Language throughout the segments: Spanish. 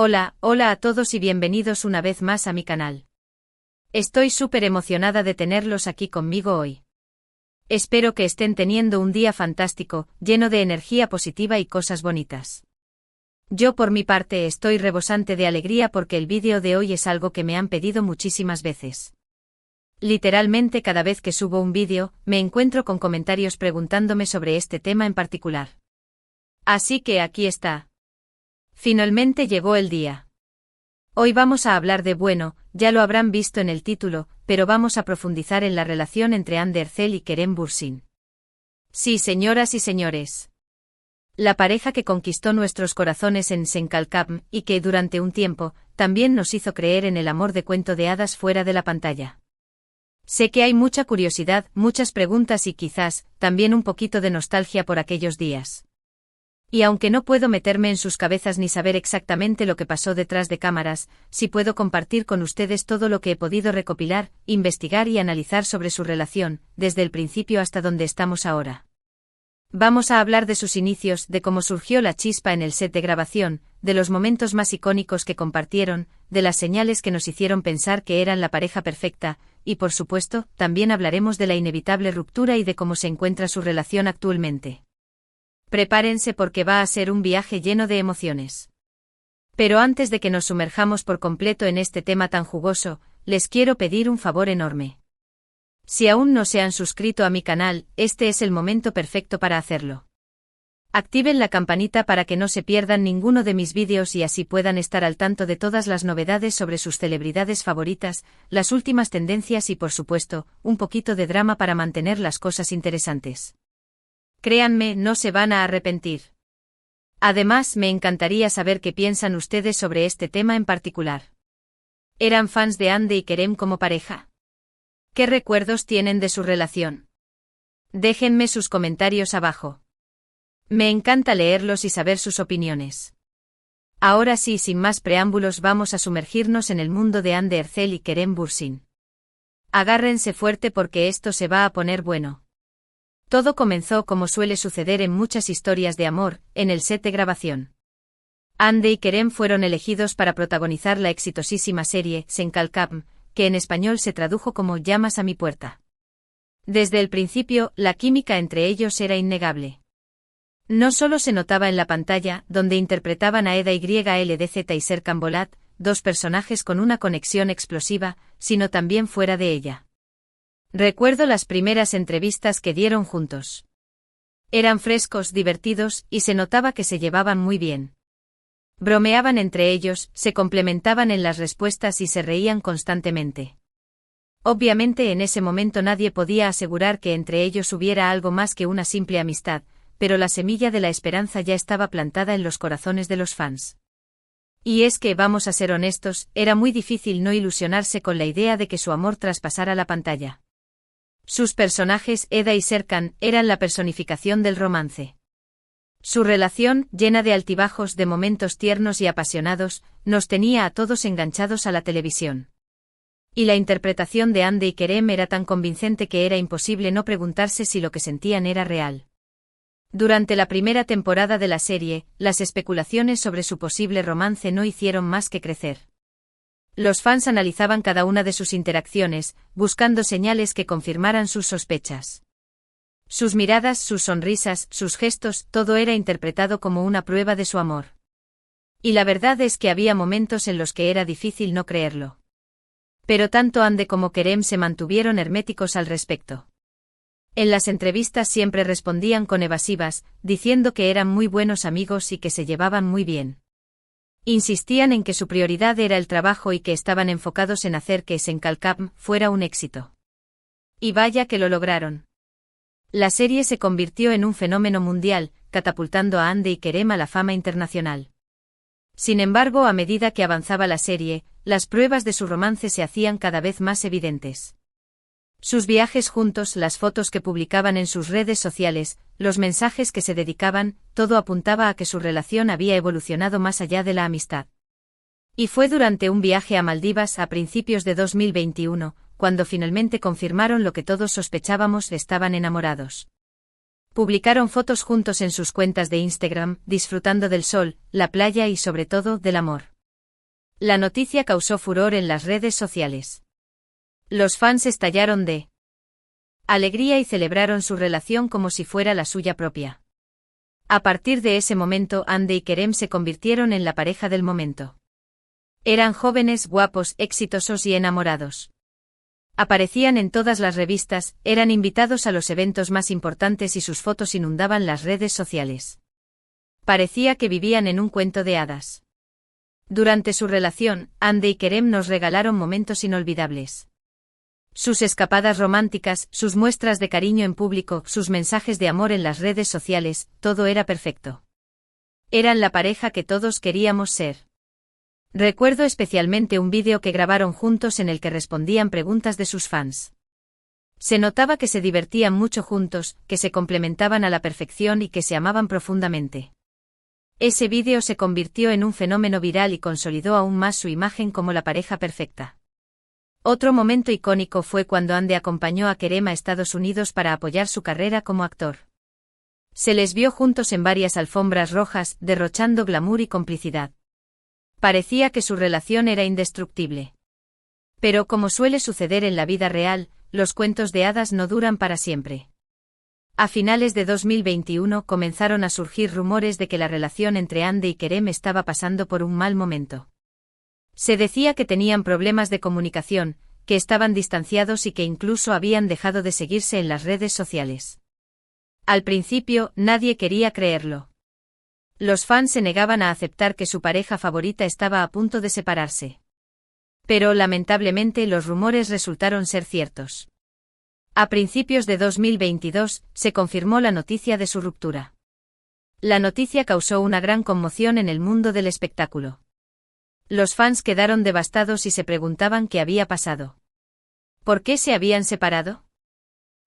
Hola a todos y bienvenidos una vez más a mi canal. Estoy súper emocionada de tenerlos aquí conmigo hoy. Espero que estén teniendo un día fantástico, lleno de energía positiva y cosas bonitas. Yo por mi parte estoy rebosante de alegría porque el vídeo de hoy es algo que me han pedido muchísimas veces. Literalmente cada vez que subo un vídeo, me encuentro con comentarios preguntándome sobre este tema en particular. Así que aquí está. Finalmente llegó el día. Hoy vamos a hablar de, bueno, ya lo habrán visto en el título, pero vamos a profundizar en la relación entre Hande Erçel y Kerem Bürsin. Sí, señoras y señores. La pareja que conquistó nuestros corazones en Senkalkam y que durante un tiempo también nos hizo creer en el amor de cuento de hadas fuera de la pantalla. Sé que hay mucha curiosidad, muchas preguntas y quizás también un poquito de nostalgia por aquellos días. Y aunque no puedo meterme en sus cabezas ni saber exactamente lo que pasó detrás de cámaras, sí puedo compartir con ustedes todo lo que he podido recopilar, investigar y analizar sobre su relación, desde el principio hasta donde estamos ahora. Vamos a hablar de sus inicios, de cómo surgió la chispa en el set de grabación, de los momentos más icónicos que compartieron, de las señales que nos hicieron pensar que eran la pareja perfecta, y por supuesto, también hablaremos de la inevitable ruptura y de cómo se encuentra su relación actualmente. Prepárense porque va a ser un viaje lleno de emociones. Pero antes de que nos sumerjamos por completo en este tema tan jugoso, les quiero pedir un favor enorme. Si aún no se han suscrito a mi canal, este es el momento perfecto para hacerlo. Activen la campanita para que no se pierdan ninguno de mis vídeos y así puedan estar al tanto de todas las novedades sobre sus celebridades favoritas, las últimas tendencias y por supuesto, un poquito de drama para mantener las cosas interesantes. Créanme, no se van a arrepentir. Además, me encantaría saber qué piensan ustedes sobre este tema en particular. ¿Eran fans de Hande y Kerem como pareja? ¿Qué recuerdos tienen de su relación? Déjenme sus comentarios abajo. Me encanta leerlos y saber sus opiniones. Ahora sí, sin más preámbulos, vamos a sumergirnos en el mundo de Hande Erçel y Kerem Bürsin. Agárrense fuerte porque esto se va a poner bueno. Todo comenzó como suele suceder en muchas historias de amor, en el set de grabación. Hande y Kerem fueron elegidos para protagonizar la exitosísima serie Senkalkam, que en español se tradujo como Llamas a mi puerta. Desde el principio, la química entre ellos era innegable. No solo se notaba en la pantalla, donde interpretaban a Eda YLDZ y Serkan Bolat, dos personajes con una conexión explosiva, sino también fuera de ella. Recuerdo las primeras entrevistas que dieron juntos. Eran frescos, divertidos, y se notaba que se llevaban muy bien. Bromeaban entre ellos, se complementaban en las respuestas y se reían constantemente. Obviamente en ese momento nadie podía asegurar que entre ellos hubiera algo más que una simple amistad, pero la semilla de la esperanza ya estaba plantada en los corazones de los fans. Y es que, vamos a ser honestos, era muy difícil no ilusionarse con la idea de que su amor traspasara la pantalla. Sus personajes, Eda y Serkan, eran la personificación del romance. Su relación, llena de altibajos, de momentos tiernos y apasionados, nos tenía a todos enganchados a la televisión. Y la interpretación de Hande y Kerem era tan convincente que era imposible no preguntarse si lo que sentían era real. Durante la primera temporada de la serie, las especulaciones sobre su posible romance no hicieron más que crecer. Los fans analizaban cada una de sus interacciones, buscando señales que confirmaran sus sospechas. Sus miradas, sus sonrisas, sus gestos, todo era interpretado como una prueba de su amor. Y la verdad es que había momentos en los que era difícil no creerlo. Pero tanto Hande como Kerem se mantuvieron herméticos al respecto. En las entrevistas siempre respondían con evasivas, diciendo que eran muy buenos amigos y que se llevaban muy bien. Insistían en que su prioridad era el trabajo y que estaban enfocados en hacer que Senkalkam fuera un éxito. Y vaya que lo lograron. La serie se convirtió en un fenómeno mundial, catapultando a Hande y Kerem a la fama internacional. Sin embargo, a medida que avanzaba la serie, las pruebas de su romance se hacían cada vez más evidentes. Sus viajes juntos, las fotos que publicaban en sus redes sociales, los mensajes que se dedicaban, todo apuntaba a que su relación había evolucionado más allá de la amistad. Y fue durante un viaje a Maldivas a principios de 2021, cuando finalmente confirmaron lo que todos sospechábamos: estaban enamorados. Publicaron fotos juntos en sus cuentas de Instagram, disfrutando del sol, la playa y sobre todo, del amor. La noticia causó furor en las redes sociales. Los fans estallaron de alegría y celebraron su relación como si fuera la suya propia. A partir de ese momento, Hande y Kerem se convirtieron en la pareja del momento. Eran jóvenes, guapos, exitosos y enamorados. Aparecían en todas las revistas, eran invitados a los eventos más importantes y sus fotos inundaban las redes sociales. Parecía que vivían en un cuento de hadas. Durante su relación, Hande y Kerem nos regalaron momentos inolvidables. Sus escapadas románticas, sus muestras de cariño en público, sus mensajes de amor en las redes sociales, todo era perfecto. Eran la pareja que todos queríamos ser. Recuerdo especialmente un vídeo que grabaron juntos en el que respondían preguntas de sus fans. Se notaba que se divertían mucho juntos, que se complementaban a la perfección y que se amaban profundamente. Ese vídeo se convirtió en un fenómeno viral y consolidó aún más su imagen como la pareja perfecta. Otro momento icónico fue cuando Hande acompañó a Kerem a Estados Unidos para apoyar su carrera como actor. Se les vio juntos en varias alfombras rojas, derrochando glamour y complicidad. Parecía que su relación era indestructible. Pero como suele suceder en la vida real, los cuentos de hadas no duran para siempre. A finales de 2021 comenzaron a surgir rumores de que la relación entre Hande y Kerem estaba pasando por un mal momento. Se decía que tenían problemas de comunicación, que estaban distanciados y que incluso habían dejado de seguirse en las redes sociales. Al principio, nadie quería creerlo. Los fans se negaban a aceptar que su pareja favorita estaba a punto de separarse. Pero lamentablemente los rumores resultaron ser ciertos. A principios de 2022, se confirmó la noticia de su ruptura. La noticia causó una gran conmoción en el mundo del espectáculo. Los fans quedaron devastados y se preguntaban qué había pasado. ¿Por qué se habían separado?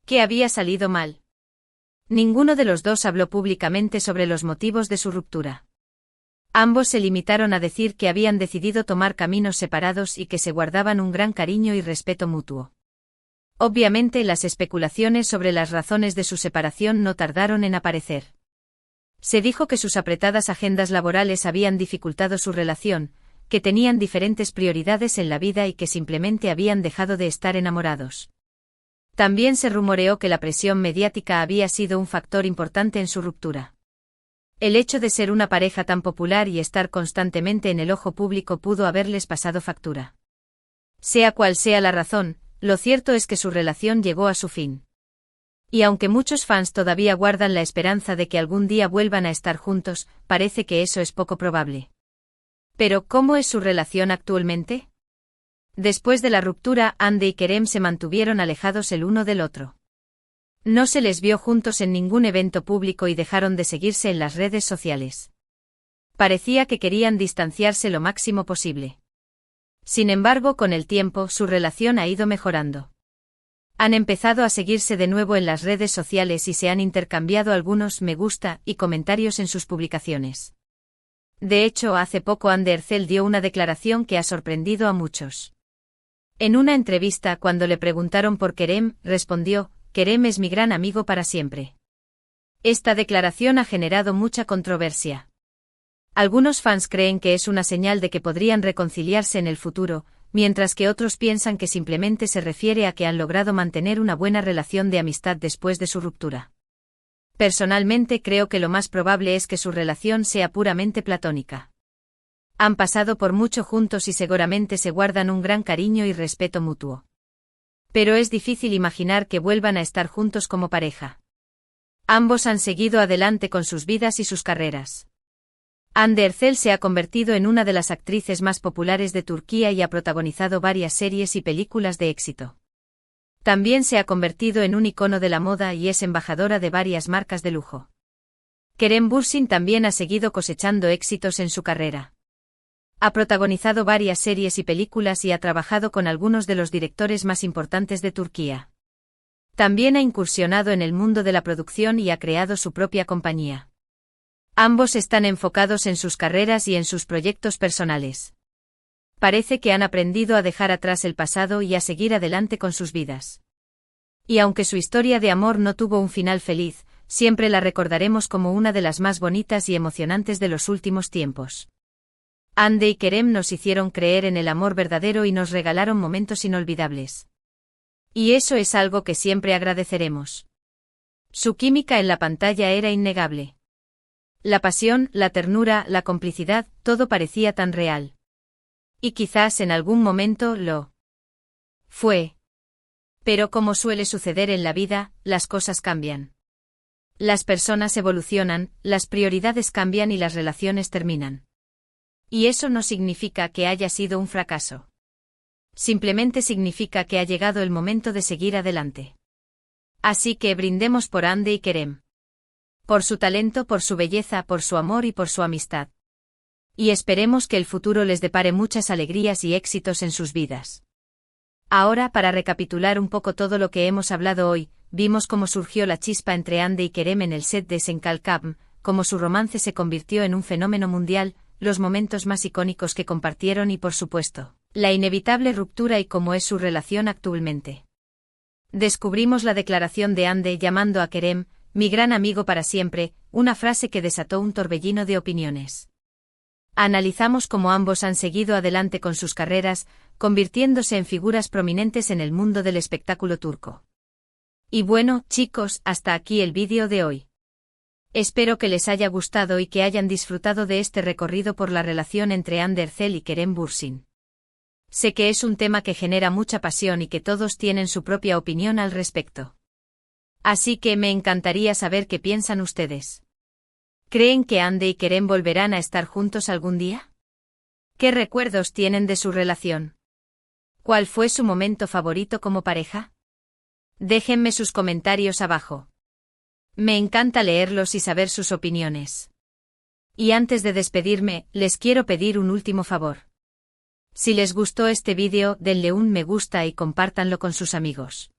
¿Qué había salido mal? Ninguno de los dos habló públicamente sobre los motivos de su ruptura. Ambos se limitaron a decir que habían decidido tomar caminos separados y que se guardaban un gran cariño y respeto mutuo. Obviamente las especulaciones sobre las razones de su separación no tardaron en aparecer. Se dijo que sus apretadas agendas laborales habían dificultado su relación, que tenían diferentes prioridades en la vida y que simplemente habían dejado de estar enamorados. También se rumoreó que la presión mediática había sido un factor importante en su ruptura. El hecho de ser una pareja tan popular y estar constantemente en el ojo público pudo haberles pasado factura. Sea cual sea la razón, lo cierto es que su relación llegó a su fin. Y aunque muchos fans todavía guardan la esperanza de que algún día vuelvan a estar juntos, parece que eso es poco probable. Pero, ¿cómo es su relación actualmente? Después de la ruptura, Hande y Kerem se mantuvieron alejados el uno del otro. No se les vio juntos en ningún evento público y dejaron de seguirse en las redes sociales. Parecía que querían distanciarse lo máximo posible. Sin embargo, con el tiempo, su relación ha ido mejorando. Han empezado a seguirse de nuevo en las redes sociales y se han intercambiado algunos me gusta y comentarios en sus publicaciones. De hecho, hace poco Hande Erçel dio una declaración que ha sorprendido a muchos. En una entrevista, cuando le preguntaron por Kerem, respondió: «Kerem es mi gran amigo para siempre». Esta declaración ha generado mucha controversia. Algunos fans creen que es una señal de que podrían reconciliarse en el futuro, mientras que otros piensan que simplemente se refiere a que han logrado mantener una buena relación de amistad después de su ruptura. Personalmente creo que lo más probable es que su relación sea puramente platónica. Han pasado por mucho juntos y seguramente se guardan un gran cariño y respeto mutuo. Pero es difícil imaginar que vuelvan a estar juntos como pareja. Ambos han seguido adelante con sus vidas y sus carreras. Hande Erçel se ha convertido en una de las actrices más populares de Turquía y ha protagonizado varias series y películas de éxito. También se ha convertido en un icono de la moda y es embajadora de varias marcas de lujo. Kerem Bürsin también ha seguido cosechando éxitos en su carrera. Ha protagonizado varias series y películas y ha trabajado con algunos de los directores más importantes de Turquía. También ha incursionado en el mundo de la producción y ha creado su propia compañía. Ambos están enfocados en sus carreras y en sus proyectos personales. Parece que han aprendido a dejar atrás el pasado y a seguir adelante con sus vidas. Y aunque su historia de amor no tuvo un final feliz, siempre la recordaremos como una de las más bonitas y emocionantes de los últimos tiempos. Ande y Kerem nos hicieron creer en el amor verdadero y nos regalaron momentos inolvidables. Y eso es algo que siempre agradeceremos. Su química en la pantalla era innegable. La pasión, la ternura, la complicidad, todo parecía tan real. Y quizás en algún momento lo fue. Pero como suele suceder en la vida, las cosas cambian. Las personas evolucionan, las prioridades cambian y las relaciones terminan. Y eso no significa que haya sido un fracaso. Simplemente significa que ha llegado el momento de seguir adelante. Así que brindemos por Ande y Kerem. Por su talento, por su belleza, por su amor y por su amistad. Y esperemos que el futuro les depare muchas alegrías y éxitos en sus vidas. Ahora, para recapitular un poco todo lo que hemos hablado hoy, vimos cómo surgió la chispa entre Ande y Kerem en el set de Senkalkam, cómo su romance se convirtió en un fenómeno mundial, los momentos más icónicos que compartieron y, por supuesto, la inevitable ruptura y cómo es su relación actualmente. Descubrimos la declaración de Ande llamando a Kerem, mi gran amigo para siempre, una frase que desató un torbellino de opiniones. Analizamos cómo ambos han seguido adelante con sus carreras, convirtiéndose en figuras prominentes en el mundo del espectáculo turco. Y bueno, chicos, hasta aquí el vídeo de hoy. Espero que les haya gustado y que hayan disfrutado de este recorrido por la relación entre Hande Erçel y Kerem Bürsin. Sé que es un tema que genera mucha pasión y que todos tienen su propia opinión al respecto. Así que me encantaría saber qué piensan ustedes. ¿Creen que Hande y Kerem volverán a estar juntos algún día? ¿Qué recuerdos tienen de su relación? ¿Cuál fue su momento favorito como pareja? Déjenme sus comentarios abajo. Me encanta leerlos y saber sus opiniones. Y antes de despedirme, les quiero pedir un último favor. Si les gustó este vídeo, denle un me gusta y compártanlo con sus amigos.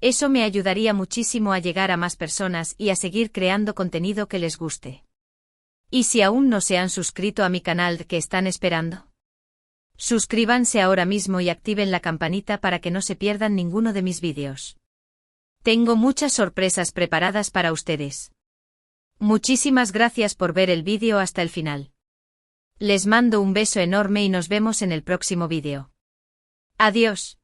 Eso me ayudaría muchísimo a llegar a más personas y a seguir creando contenido que les guste. Y si aún no se han suscrito a mi canal, ¿qué están esperando? Suscríbanse ahora mismo y activen la campanita para que no se pierdan ninguno de mis vídeos. Tengo muchas sorpresas preparadas para ustedes. Muchísimas gracias por ver el vídeo hasta el final. Les mando un beso enorme y nos vemos en el próximo vídeo. Adiós.